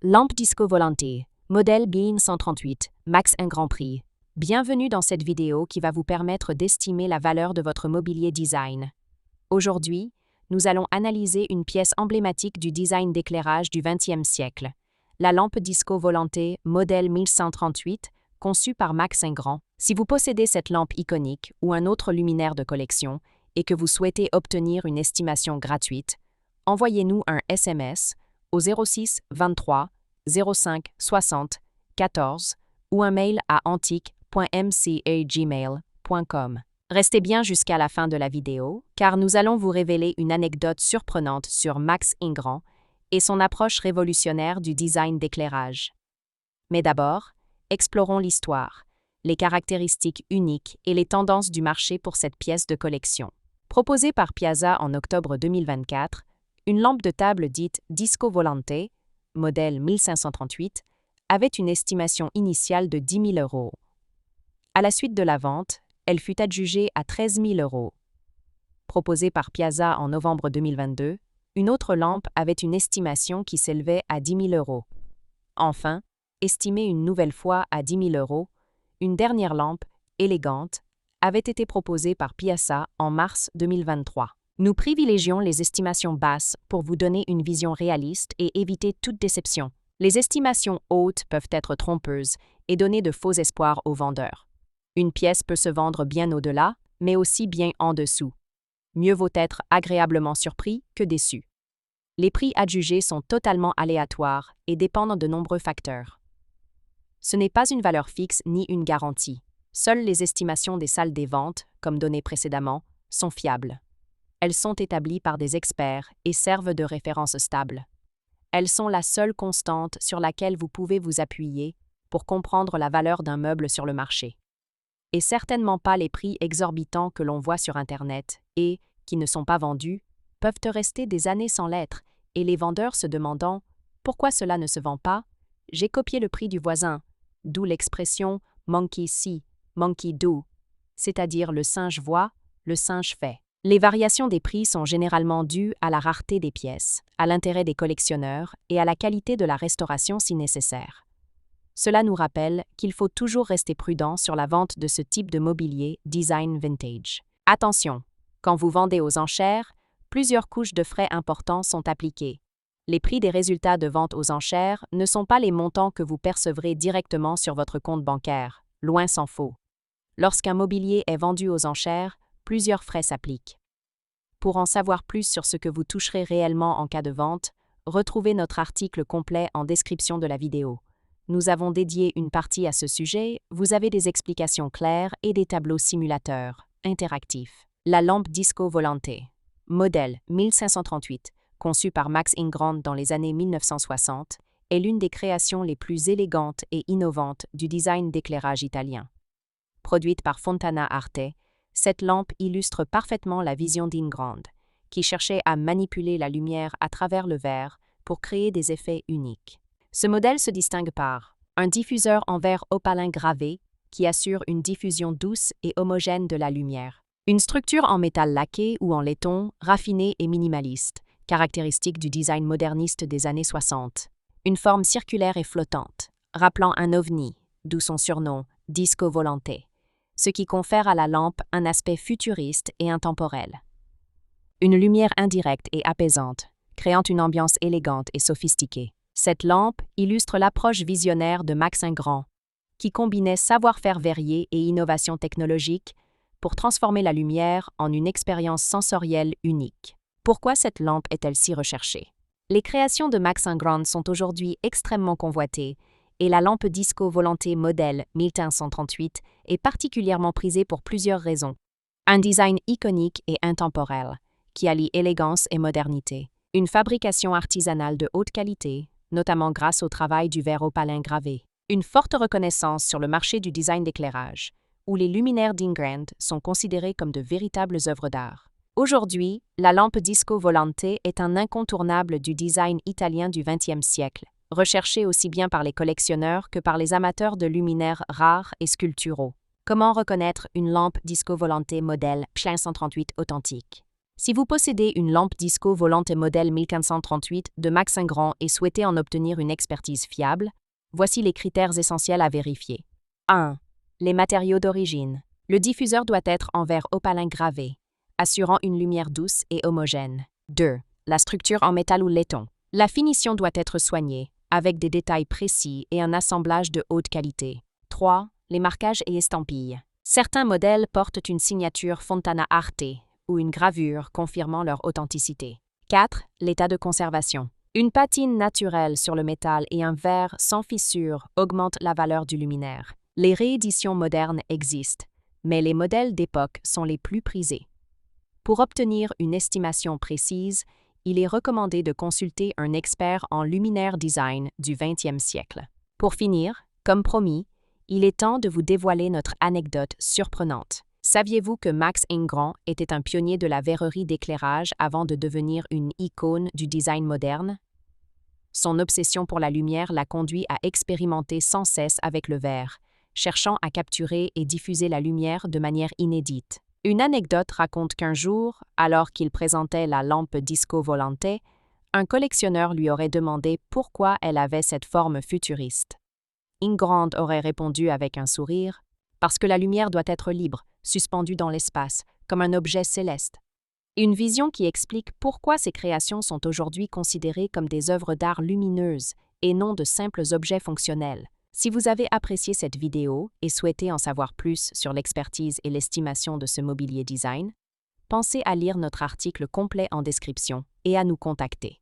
Lampe Disco Volante, modèle Bean 138, Max 1 Grand Prix. Bienvenue dans cette vidéo qui va vous permettre d'estimer la valeur de votre mobilier design. Aujourd'hui, nous allons analyser une pièce emblématique du design d'éclairage du XXe siècle, la lampe Disco Volante, modèle 1138, conçue par Max 1 Grand. Si vous possédez cette lampe iconique ou un autre luminaire de collection et que vous souhaitez obtenir une estimation gratuite, envoyez-nous un SMS au 06 23 05 60 14 ou un mail à antique.mca@gmail.com. Restez bien jusqu'à la fin de la vidéo, car nous allons vous révéler une anecdote surprenante sur Max 1 Grand et son approche révolutionnaire du design d'éclairage. Mais d'abord, explorons l'histoire, les caractéristiques uniques et les tendances du marché pour cette pièce de collection. Proposée par Piazza en octobre 2024, une lampe de table dite Disco Volante, modèle 1538, avait une estimation initiale de 10 000 €. À la suite de la vente, elle fut adjugée à 13 000 €. Proposée par Piazza en novembre 2022, une autre lampe avait une estimation qui s'élevait à 10 000 €. Enfin, estimée une nouvelle fois à 10 000 €, une dernière lampe, élégante, avait été proposée par Piazza en mars 2023. Nous privilégions les estimations basses pour vous donner une vision réaliste et éviter toute déception. Les estimations hautes peuvent être trompeuses et donner de faux espoirs aux vendeurs. Une pièce peut se vendre bien au-delà, mais aussi bien en dessous. Mieux vaut être agréablement surpris que déçu. Les prix adjugés sont totalement aléatoires et dépendent de nombreux facteurs. Ce n'est pas une valeur fixe ni une garantie. Seules les estimations des salles des ventes, comme donné précédemment, sont fiables. Elles sont établies par des experts et servent de référence stable. Elles sont la seule constante sur laquelle vous pouvez vous appuyer pour comprendre la valeur d'un meuble sur le marché. Et certainement pas les prix exorbitants que l'on voit sur Internet et, qui ne sont pas vendus, peuvent rester des années sans l'être, et les vendeurs se demandant « Pourquoi cela ne se vend pas? J'ai copié le prix du voisin », d'où l'expression « monkey see, monkey do », c'est-à-dire le singe voit, le singe fait. Les variations des prix sont généralement dues à la rareté des pièces, à l'intérêt des collectionneurs et à la qualité de la restauration si nécessaire. Cela nous rappelle qu'il faut toujours rester prudent sur la vente de ce type de mobilier design vintage. Attention, quand vous vendez aux enchères, plusieurs couches de frais importants sont appliquées. Les prix des résultats de vente aux enchères ne sont pas les montants que vous percevrez directement sur votre compte bancaire, loin s'en faut. Lorsqu'un mobilier est vendu aux enchères, plusieurs frais s'appliquent. Pour en savoir plus sur ce que vous toucherez réellement en cas de vente, retrouvez notre article complet en description de la vidéo. Nous avons dédié une partie à ce sujet, vous avez des explications claires et des tableaux simulateurs, interactifs. La lampe Disco Volante, modèle 1538, conçue par Max 1 Grand dans les années 1960, est l'une des créations les plus élégantes et innovantes du design d'éclairage italien. Produite par Fontana Arte, cette lampe illustre parfaitement la vision d'In Grand, qui cherchait à manipuler la lumière à travers le verre pour créer des effets uniques. Ce modèle se distingue par un diffuseur en verre opalin gravé qui assure une diffusion douce et homogène de la lumière, une structure en métal laqué ou en laiton raffinée et minimaliste, caractéristique du design moderniste des années 60, une forme circulaire et flottante, rappelant un ovni, d'où son surnom Disco Volante, ce qui confère à la lampe un aspect futuriste et intemporel. Une lumière indirecte et apaisante, créant une ambiance élégante et sophistiquée. Cette lampe illustre l'approche visionnaire de Max 1 Grand, qui combinait savoir-faire verrier et innovation technologique pour transformer la lumière en une expérience sensorielle unique. Pourquoi cette lampe est-elle si recherchée? Les créations de Max 1 Grand sont aujourd'hui extrêmement convoitées, et la lampe Disco Volante modèle 1538 est particulièrement prisée pour plusieurs raisons. Un design iconique et intemporel, qui allie élégance et modernité. Une fabrication artisanale de haute qualité, notamment grâce au travail du verre opalin gravé. Une forte reconnaissance sur le marché du design d'éclairage, où les luminaires d'In Grand sont considérés comme de véritables œuvres d'art. Aujourd'hui, la lampe Disco Volante est un incontournable du design italien du XXe siècle, recherché aussi bien par les collectionneurs que par les amateurs de luminaires rares et sculpturaux. Comment reconnaître une lampe Disco Volante modèle 1538 authentique? Si vous possédez une lampe disco volante modèle 1538 de Max Ingrand et souhaitez en obtenir une expertise fiable, voici les critères essentiels à vérifier. 1. Les matériaux d'origine. Le diffuseur doit être en verre opalin gravé, assurant une lumière douce et homogène. 2. La structure en métal ou laiton. La finition doit être soignée, avec des détails précis et un assemblage de haute qualité. 3. Les marquages et estampilles. Certains modèles portent une signature Fontana Arte ou une gravure confirmant leur authenticité. 4. L'état de conservation. Une patine naturelle sur le métal et un verre sans fissure augmentent la valeur du luminaire. Les rééditions modernes existent, mais les modèles d'époque sont les plus prisés. Pour obtenir une estimation précise, il est recommandé de consulter un expert en luminaire design du 20e siècle. Pour finir, comme promis, il est temps de vous dévoiler notre anecdote surprenante. Saviez-vous que Max Ingrand était un pionnier de la verrerie d'éclairage avant de devenir une icône du design moderne? Son obsession pour la lumière l'a conduit à expérimenter sans cesse avec le verre, cherchant à capturer et diffuser la lumière de manière inédite. Une anecdote raconte qu'un jour, alors qu'il présentait la lampe disco volante, un collectionneur lui aurait demandé pourquoi elle avait cette forme futuriste. Ingrand aurait répondu avec un sourire « Parce que la lumière doit être libre, suspendue dans l'espace, comme un objet céleste ». Une vision qui explique pourquoi ces créations sont aujourd'hui considérées comme des œuvres d'art lumineuses et non de simples objets fonctionnels. Si vous avez apprécié cette vidéo et souhaitez en savoir plus sur l'expertise et l'estimation de ce mobilier design, pensez à lire notre article complet en description et à nous contacter.